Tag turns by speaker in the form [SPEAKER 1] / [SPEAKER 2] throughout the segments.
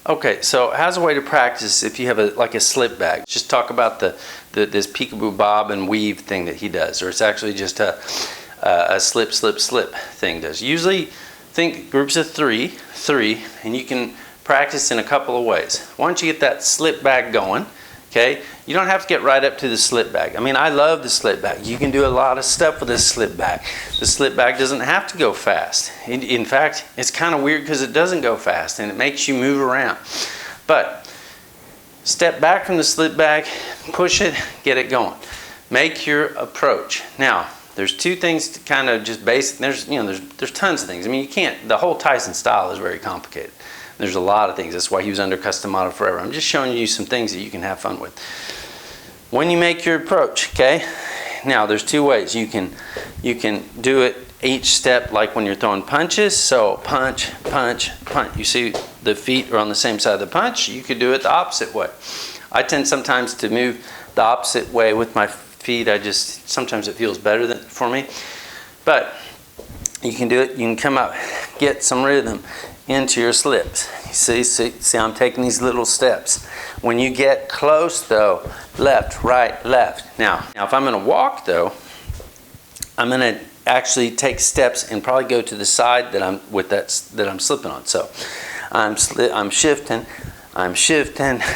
[SPEAKER 1] Okay, so how's a way to practice if you have like a slip bag? Just talk about this peekaboo bob and weave thing that he does, or it's actually just a slip thing does. Usually think groups of three, and you can practice in a couple of ways. Once you get that slip bag going, okay, you don't have to get right up to the slip bag. I mean, I love the slip bag. You can do a lot of stuff with this slip bag. The slip bag doesn't have to go fast. In fact, it's kind of weird because it doesn't go fast and it makes you move around. But step back from the slip bag, push it, get it going. Make your approach. Now, there's two things to kind of just basic. There's tons of things. I mean, you can't, the whole Tyson style is very complicated. There's a lot of things. That's why he was under custom model forever. I'm just showing you some things that you can have fun with. When you make your approach, okay? Now, there's two ways. You can do it each step like when you're throwing punches. So punch, punch, punch. You see the feet are on the same side of the punch. You could do it the opposite way. I tend sometimes to move the opposite way with my feet. Sometimes it feels better for me. But you can do it. You can come up, get some rhythm into your slips. See, I'm taking these little steps. When you get close though, left, right, left. Now if I'm gonna walk though, I'm gonna actually take steps and probably go to the side that I'm slipping on. So I'm shifting,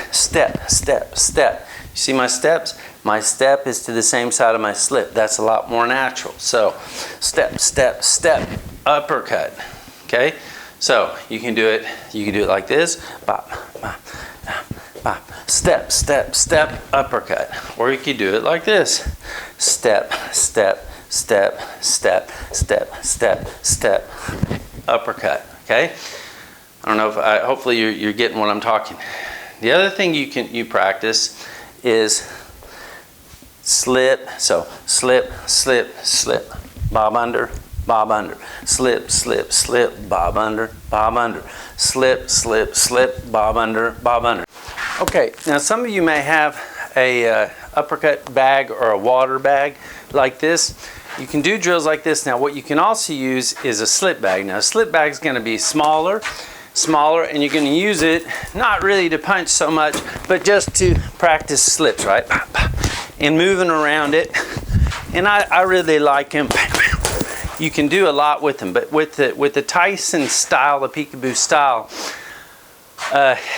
[SPEAKER 1] step, step, step. You see my steps? My step is to the same side of my slip. That's a lot more natural. So step, step, step, uppercut. Okay? So you can do it like this, bop, bop, bop, bop. Step, step, step, uppercut. Or you could do it like this. Step, step, step, step, step, step, step, uppercut. Okay? I don't know if hopefully you're getting what I'm talking. The other thing you practice is slip. So slip, slip, slip, bob under, bob under, slip, slip, slip, bob under, slip, slip, slip, bob under, bob under. Okay, now some of you may have a uppercut bag or a water bag like this. You can do drills like this. Now what you can also use is a slip bag. Now a slip bag is going to be smaller, and you're going to use it not really to punch so much, but just to practice slips, right? And moving around it. And I really like them. You can do a lot with them, but with the Tyson style, the peekaboo style,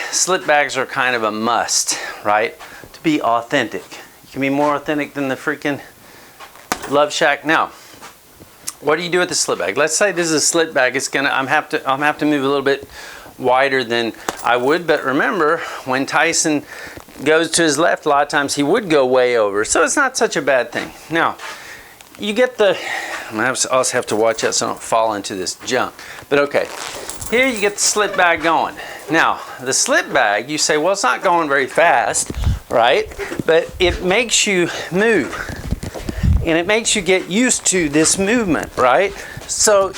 [SPEAKER 1] slip bags are kind of a must, right? To be authentic. You can be more authentic than the freaking Love Shack. Now, what do you do with the slip bag? Let's say this is a slip bag. I'm have to move a little bit wider than I would, but remember when Tyson goes to his left, a lot of times he would go way over, so it's not such a bad thing. Now, you get I also have to watch out so I don't fall into this junk. But okay, here you get the slip bag going. Now, the slip bag, you say, well, it's not going very fast, right? But it makes you move. And it makes you get used to this movement, right? So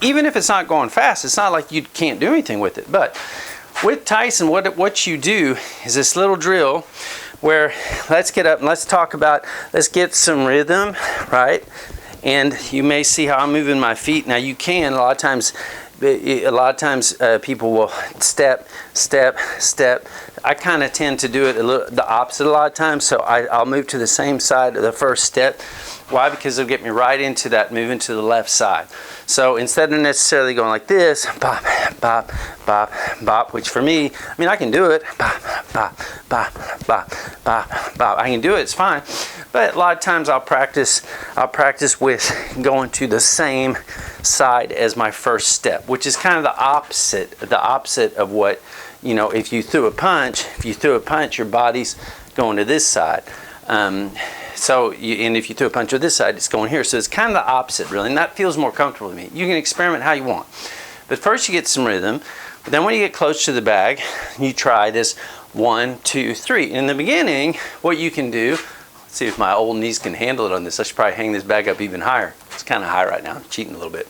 [SPEAKER 1] even if it's not going fast, it's not like you can't do anything with it. But with Tyson, what you do is this little drill where let's get up and let's get some rhythm, right? And you may see how I'm moving my feet. Now you can, a lot of times people will step, step, step. I kind of tend to do it the opposite a lot of times, so I'll move to the same side of the first step. Why? Because it'll get me right into that moving to the left side. So instead of necessarily going like this, bop, bop, bop, bop, which for me, I mean, I can do it, bop, bop, bop, bop, bop, bop. I can do it, it's fine. But a lot of times I'll practice with going to the same side as my first step, which is kind of the opposite of what, you know, if you threw a punch, your body's going to this side. And if you throw a punch to this side, it's going here. So it's kind of the opposite, really, and that feels more comfortable to me. You can experiment how you want. But first you get some rhythm. But then when you get close to the bag, you try this 1, 2, 3. In the beginning, what you can do, let's see if my old knees can handle it on this. I should probably hang this bag up even higher. It's kind of high right now. I'm cheating a little bit.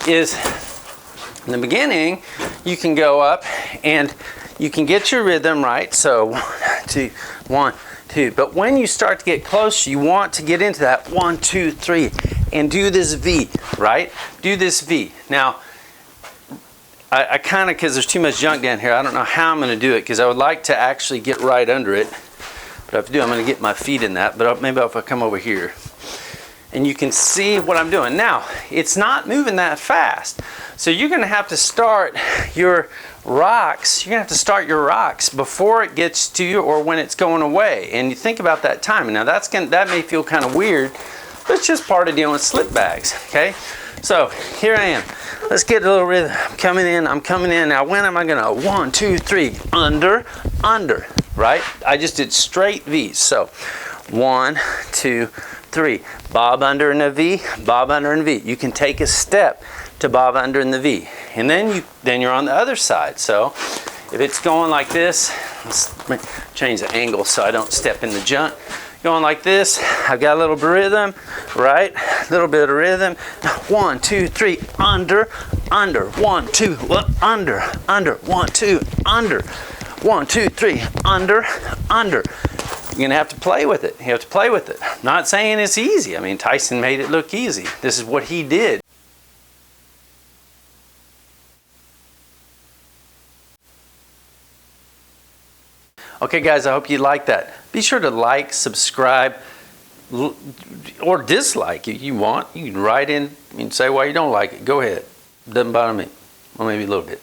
[SPEAKER 1] In the beginning, you can go up and you can get your rhythm right. So 1, 2. But when you start to get close, you want to get into that 1, 2, 3 and do this V, right? Do this V. Now, I kind of, because there's too much junk down here, I don't know how I'm going to do it, because I would like to actually get right under it. But if I do, I'm going to get my feet in that. But maybe if I come over here. And you can see what I'm doing. Now, it's not moving that fast. So you're going to have to start your rocks. You're going to have to start your rocks before it gets to you or when it's going away. And you think about that timing. Now, that may feel kind of weird, but it's just part of dealing with slip bags, okay? So here I am. Let's get a little rhythm. I'm coming in. Now, when am I going to? 1, 2, 3, under, under, right? I just did straight V's. So 1, 2, 3. Bob under in a V, bob under in a V. You can take a step to bob under in the V. And then you're on the other side. So if it's going like this, let's change the angle so I don't step in the junk. Going like this, I've got a little bit of rhythm, right? A little bit of rhythm. 1, 2, 3, under, under. 1, 2, under, under. 1, 2, under. 1, 2, 3, under, under. You're going to have to play with it. You have to play with it. Not saying it's easy. I mean, Tyson made it look easy. This is what he did. Okay, guys, I hope you like that. Be sure to like, subscribe, or dislike if you want. You can write in and say why you don't like it. Go ahead. Doesn't bother me. Well, maybe a little bit.